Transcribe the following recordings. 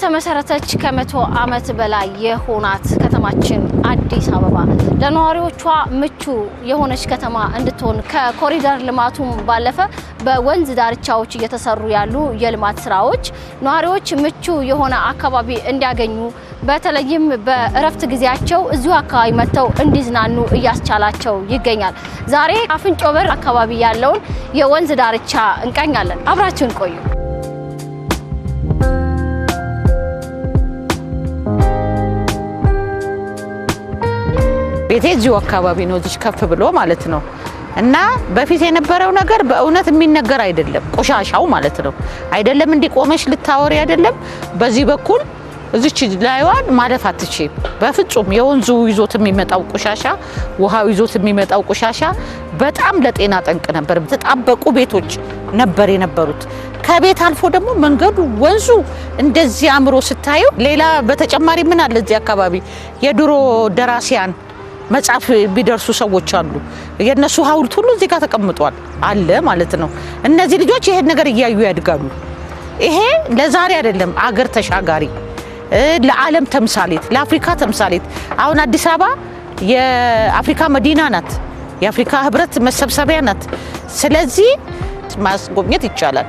ከተመሰረተች ከ100 ዓመት በላይ የሆናት ከተማችን አዲስ አበባ ለነዋሪዎቿ ምቹ የሆነች ከተማ እንድትሆን ከኮሪደር ልማቱም ባለፈ በወንዝ ዳርቻዎች እየተሰሩ ያሉ የልማት ስራዎች ነዋሪዎች ምቹ የሆነ አካባቢ እንዲያገኙ በተለይም በእረፍት ጊዜያቸው እዚሁ አካባቢ መጥተው እንዲዝናኑ እያስቻላቸው ይገኛል። ዛሬ አፍንጮ በር አካባቢ ያለውን የወንዝ ዳርቻ እንቃኛለን። አብራችሁን ቆዩ። ቤቴ እዚሁ አካባቢ ነው፣ እዚህ ከፍ ብሎ ማለት ነው። እና በፊት የነበረው ነገር በእውነት የሚነገር አይደለም። ቆሻሻው ማለት ነው አይደለም እንዲቆመሽ ልታወሪ አይደለም። በዚህ በኩል እዚች ላይዋን ማለፍ አትችይም በፍጹም። የወንዙ ይዞት የሚመጣው ቆሻሻ፣ ውሃው ይዞት የሚመጣው ቆሻሻ በጣም ለጤና ጠንቅ ነበር። ተጣበቁ ቤቶች ነበር የነበሩት። ከቤት አልፎ ደግሞ መንገዱ ወንዙ እንደዚህ አምሮ ስታዩ ሌላ በተጨማሪ ምን አለ እዚህ አካባቢ የድሮ ደራሲያን መጻፍ ቢደርሱ ሰዎች አሉ። የነሱ ሐውልት ሁሉ እዚህ ጋር ተቀምጧል አለ ማለት ነው። እነዚህ ልጆች ይሄን ነገር እያዩ ያድጋሉ። ይሄ ለዛሬ አይደለም አገር ተሻጋሪ ለዓለም ተምሳሌት ለአፍሪካ ተምሳሌት። አሁን አዲስ አበባ የአፍሪካ መዲና ናት፣ የአፍሪካ ህብረት መሰብሰቢያ ናት። ስለዚህ ማስጎብኘት ይቻላል።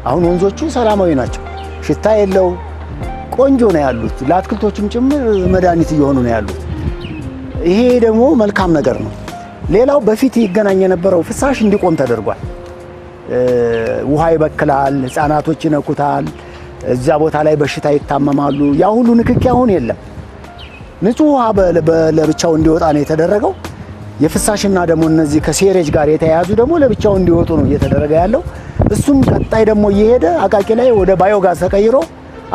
አሁን ወንዞቹ ሰላማዊ ናቸው፣ ሽታ የለው፣ ቆንጆ ነው ያሉት። ለአትክልቶችም ጭምር መድኃኒት እየሆኑ ነው ያሉት። ይሄ ደግሞ መልካም ነገር ነው። ሌላው በፊት ይገናኝ የነበረው ፍሳሽ እንዲቆም ተደርጓል። ውሃ ይበክላል፣ ህፃናቶች ይነኩታል፣ እዛ ቦታ ላይ በሽታ ይታመማሉ። ያ ሁሉ ንክኪ አሁን የለም። ንጹህ ውሃ ለብቻው እንዲወጣ ነው የተደረገው። የፍሳሽና ደግሞ እነዚህ ከሴሬጅ ጋር የተያያዙ ደግሞ ለብቻው እንዲወጡ ነው እየተደረገ ያለው። እሱም ቀጣይ ደግሞ እየሄደ አቃቂ ላይ ወደ ባዮጋዝ ተቀይሮ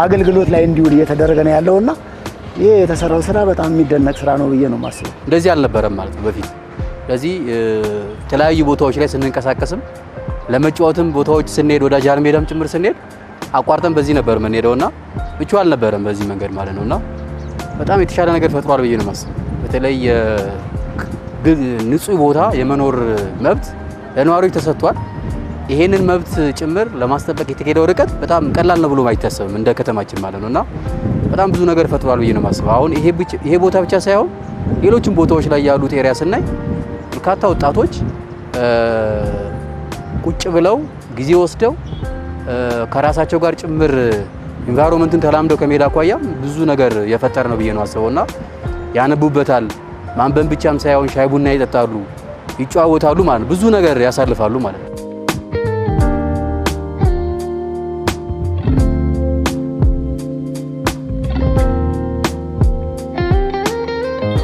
አገልግሎት ላይ እንዲውል እየተደረገ ነው ያለውና ይሄ የተሰራው ስራ በጣም የሚደነቅ ስራ ነው ብዬ ነው የማስበው። እንደዚህ አልነበረም ማለት ነው በፊት። ስለዚህ የተለያዩ ቦታዎች ላይ ስንንቀሳቀስም ለመጫወትም ቦታዎች ስንሄድ ወደ ጃን ሜዳም ጭምር ስንሄድ አቋርጠን በዚህ ነበር የምንሄደውና ምቹ አልነበረም በዚህ መንገድ ማለት ነውና በጣም የተሻለ ነገር ፈጥሯል ብዬ ነው የማስበው። በተለይ ንጹህ ቦታ የመኖር መብት ለነዋሪዎች ተሰጥቷል። ይሄንን መብት ጭምር ለማስጠበቅ የተሄደው ርቀት በጣም ቀላል ነው ብሎ አይታሰብም እንደ ከተማችን ማለት ነውና በጣም ብዙ ነገር ፈጥሯል ብዬ ነው የማስበው። አሁን ይሄ ቦታ ብቻ ሳይሆን ሌሎችም ቦታዎች ላይ ያሉት ኤሪያ ስናይ በርካታ ወጣቶች ቁጭ ብለው ጊዜ ወስደው ከራሳቸው ጋር ጭምር ኢንቫይሮንመንቱን ተላምደው ከሜዳ አኳያ ብዙ ነገር የፈጠረ ነው ብዬ ነው አስበውና ያነቡበታል። ማንበብ ብቻም ሳይሆን ሻይ ቡና ይጠጣሉ፣ ይጫወታሉ ማለት ብዙ ነገር ያሳልፋሉ ማለት ነው።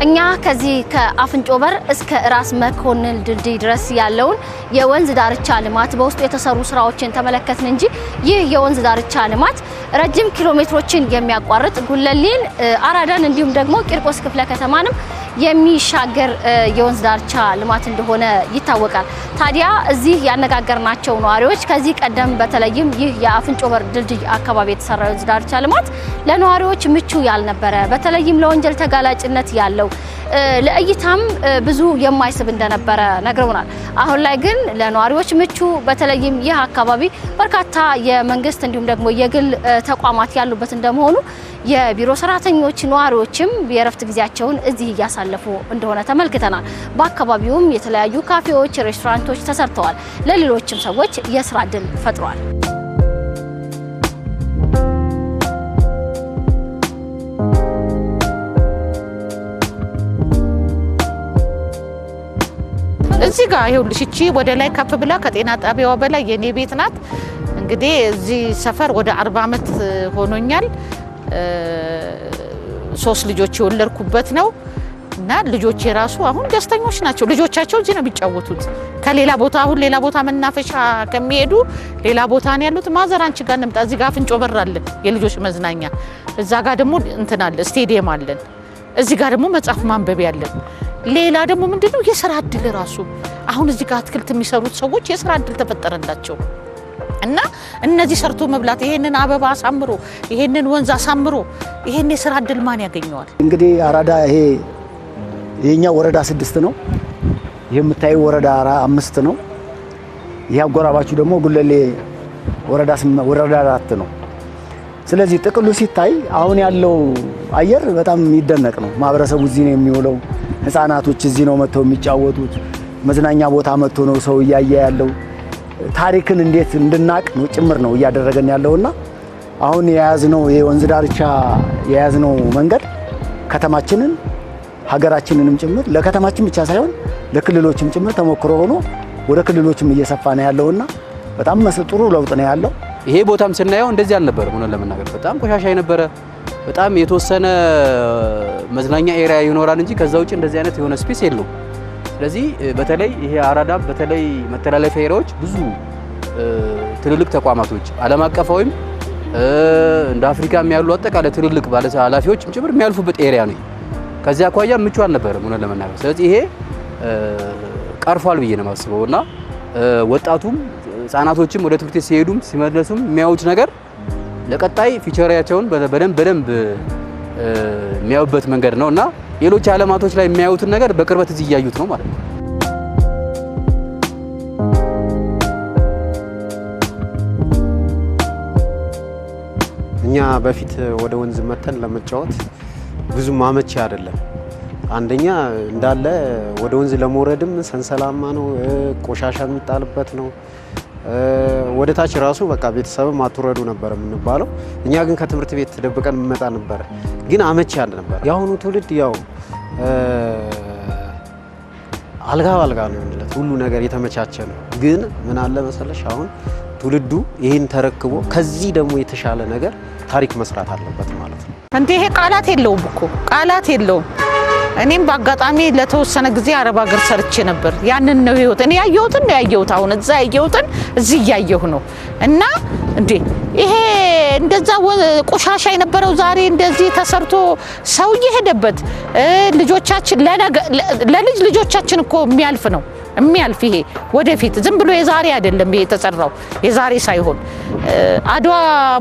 እኛ ከዚህ ከአፍንጮ በር እስከ ራስ መኮንን ድልድይ ድረስ ያለውን የወንዝ ዳርቻ ልማት በውስጡ የተሰሩ ስራዎችን ተመለከትን እንጂ ይህ የወንዝ ዳርቻ ልማት ረጅም ኪሎ ሜትሮችን የሚያቋርጥ ጉለሌን፣ አራዳን እንዲሁም ደግሞ ቂርቆስ ክፍለ ከተማንም የሚሻገር የወንዝ ዳርቻ ልማት እንደሆነ ይታወቃል። ታዲያ እዚህ ያነጋገርናቸው ነዋሪዎች ከዚህ ቀደም በተለይም ይህ የአፍንጮ በር ድልድይ አካባቢ የተሰራ የወንዝ ዳርቻ ልማት ለነዋሪዎች ምቹ ያልነበረ፣ በተለይም ለወንጀል ተጋላጭነት ያለው ለእይታም ብዙ የማይስብ እንደነበረ ነግረውናል። አሁን ላይ ግን ለነዋሪዎች ምቹ፣ በተለይም ይህ አካባቢ በርካታ የመንግስት እንዲሁም ደግሞ የግል ተቋማት ያሉበት እንደመሆኑ የቢሮ ሰራተኞች ነዋሪዎችም የእረፍት ጊዜያቸውን እዚህ እያሳለፉ እንደሆነ ተመልክተናል። በአካባቢውም የተለያዩ ካፌዎች፣ ሬስቶራንቶች ተሰርተዋል። ለሌሎችም ሰዎች የስራ እድል ፈጥሯል። እዚህ ጋር ይኸውልሽ እቺ ወደ ላይ ከፍ ብላ ከጤና ጣቢያዋ በላይ የኔ ቤት ናት። እንግዲህ እዚህ ሰፈር ወደ 40 ዓመት ሆኖኛል። 3 ልጆች የወለድኩበት ነው እና ልጆቼ ራሱ አሁን ደስተኞች ናቸው። ልጆቻቸው እዚህ ነው የሚጫወቱት። ከሌላ ቦታ አሁን ሌላ ቦታ መናፈሻ ከሚሄዱ ሌላ ቦታ ነው ያሉት። ማዘር አንቺ ጋር እንምጣ፣ እዚህ ጋር አፍንጮ በር አለ የልጆች መዝናኛ፣ እዛ ጋር ደግሞ እንትን አለ ስቴዲየም አለን፣ እዚህ ጋር ደግሞ መጽሐፍ ማንበቢያ አለን። ሌላ ደግሞ ምንድነው የሥራ እድል ራሱ አሁን እዚህ ጋር አትክልት የሚሰሩት ሰዎች የሥራ እድል ተፈጠረላቸው። እና እነዚህ ሰርቶ መብላት ይሄንን አበባ አሳምሮ ይሄንን ወንዝ አሳምሮ ይሄን የሥራ እድል ማን ያገኘዋል? እንግዲህ አራዳ ይሄኛ ወረዳ 6 ነው። የምታየው ወረዳ 5 ነው። ይሄ አጎራባቹ ደግሞ ጉለሌ ወረዳ 4 ነው። ስለዚህ ጥቅሉ ሲታይ አሁን ያለው አየር በጣም የሚደነቅ ነው። ማህበረሰቡ እዚህ ነው የሚውለው። ህፃናቶች እዚህ ነው መጥተው የሚጫወቱት። መዝናኛ ቦታ መጥቶ ነው ሰው እያየ ያለው። ታሪክን እንዴት እንድናቅ ነው ጭምር ነው እያደረገን ያለውና አሁን የያዝነው የወንዝ ዳርቻ የያዝነው መንገድ ከተማችንን ሀገራችንንም ጭምር ለከተማችን ብቻ ሳይሆን ለክልሎችም ጭምር ተሞክሮ ሆኖ ወደ ክልሎችም እየሰፋ ነው ያለውና በጣም ጥሩ ለውጥ ነው ያለው። ይሄ ቦታም ስናየው እንደዚህ አልነበረም። ሆነ ለመናገር በጣም ቆሻሻ የነበረ በጣም የተወሰነ መዝናኛ ኤሪያ ይኖራል እንጂ ከዛ ውጪ እንደዚህ አይነት የሆነ ስፔስ የለውም። ስለዚህ በተለይ ይሄ አራዳ በተለይ መተላለፊያ ኤሪያዎች ብዙ ትልልቅ ተቋማቶች ዓለም አቀፋዊም እንደ አፍሪካም ያሉ አጠቃላይ ትልልቅ ባለስልጣን ኃላፊዎችም ጭምር የሚያልፉበት ኤሪያ ነው። ከዚያ አኳያ ምቹ አልነበረም ሆነ ለመናገር። ስለዚህ ይሄ ቀርፏል ብዬ ነው የማስበው እና ወጣቱም ህፃናቶችም ወደ ትምህርት ሲሄዱም ሲመለሱም የሚያዩት ነገር ለቀጣይ ፊቸራቸውን በደንብ የሚያዩበት መንገድ ነውና ሌሎች ዓለማቶች ላይ የሚያዩትን ነገር በቅርበት እዚህ እያዩት ነው ማለት ነው። እኛ በፊት ወደ ወንዝ መተን ለመጫወት ብዙ ማመቺ አይደለም። አንደኛ እንዳለ ወደ ወንዝ ለመውረድም ሰንሰላማ ነው፣ ቆሻሻ የሚጣልበት ነው። ወደ ታች ራሱ በቃ ቤተሰብም አትወረዱ ነበር የምንባለው። እኛ ግን ከትምህርት ቤት ተደብቀን እንመጣ ነበር። ግን አመቺ ነበር። የአሁኑ ትውልድ ያው አልጋ ባልጋ ነው ማለት ሁሉ ነገር የተመቻቸ ነው። ግን ምን አለ መሰለሽ አሁን ትውልዱ ይሄን ተረክቦ ከዚህ ደግሞ የተሻለ ነገር ታሪክ መስራት አለበት ማለት ነው። እንዴ ይሄ ቃላት የለውም እኮ ቃላት የለውም። እኔም በአጋጣሚ ለተወሰነ ጊዜ አረብ ሀገር ሰርቼ ነበር። ያንን ነው ህይወት እኔ ያየሁትን ነው ያየሁት። አሁን እዛ ያየሁትን እዚህ ያየሁ ነው እና እንዴ ይሄ እንደዛ ቆሻሻ የነበረው ዛሬ እንደዚህ ተሰርቶ ሰው እየሄደበት ልጆቻችን ለልጅ ልጆቻችን እኮ የሚያልፍ ነው የሚያልፍ ይሄ ወደፊት ዝም ብሎ የዛሬ አይደለም። ይሄ ተሰራው የዛሬ ሳይሆን አድዋ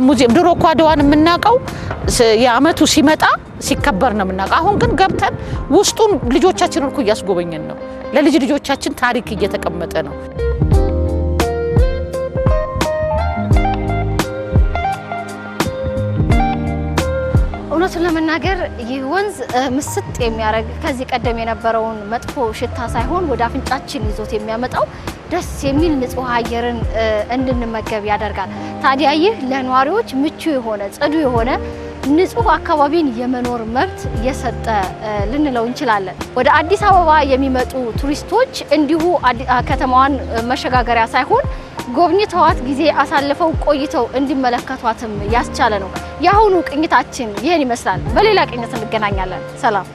ሙዚየም ድሮ እኮ አድዋን የምናውቀው የአመቱ ሲመጣ ሲከበር ነው የምናውቀው። አሁን ግን ገብተን ውስጡን ልጆቻችንን እኮ እያስጎበኘን ነው። ለልጅ ልጆቻችን ታሪክ እየተቀመጠ ነው። እውነቱን ለመናገር ይህ ወንዝ ምስጥ የሚያደርግ ከዚህ ቀደም የነበረውን መጥፎ ሽታ ሳይሆን ወደ አፍንጫችን ይዞት የሚያመጣው ደስ የሚል ንጹህ አየርን እንድንመገብ ያደርጋል። ታዲያ ይህ ለነዋሪዎች ምቹ የሆነ ጽዱ የሆነ ንጹህ አካባቢን የመኖር መብት እየሰጠ ልንለው እንችላለን። ወደ አዲስ አበባ የሚመጡ ቱሪስቶች እንዲሁ ከተማዋን መሸጋገሪያ ሳይሆን ጎብኝተዋት ጊዜ አሳልፈው ቆይተው እንዲመለከቷትም ያስቻለ ነው። የአሁኑ ቅኝታችን ይህን ይመስላል። በሌላ ቅኝት እንገናኛለን። ሰላም።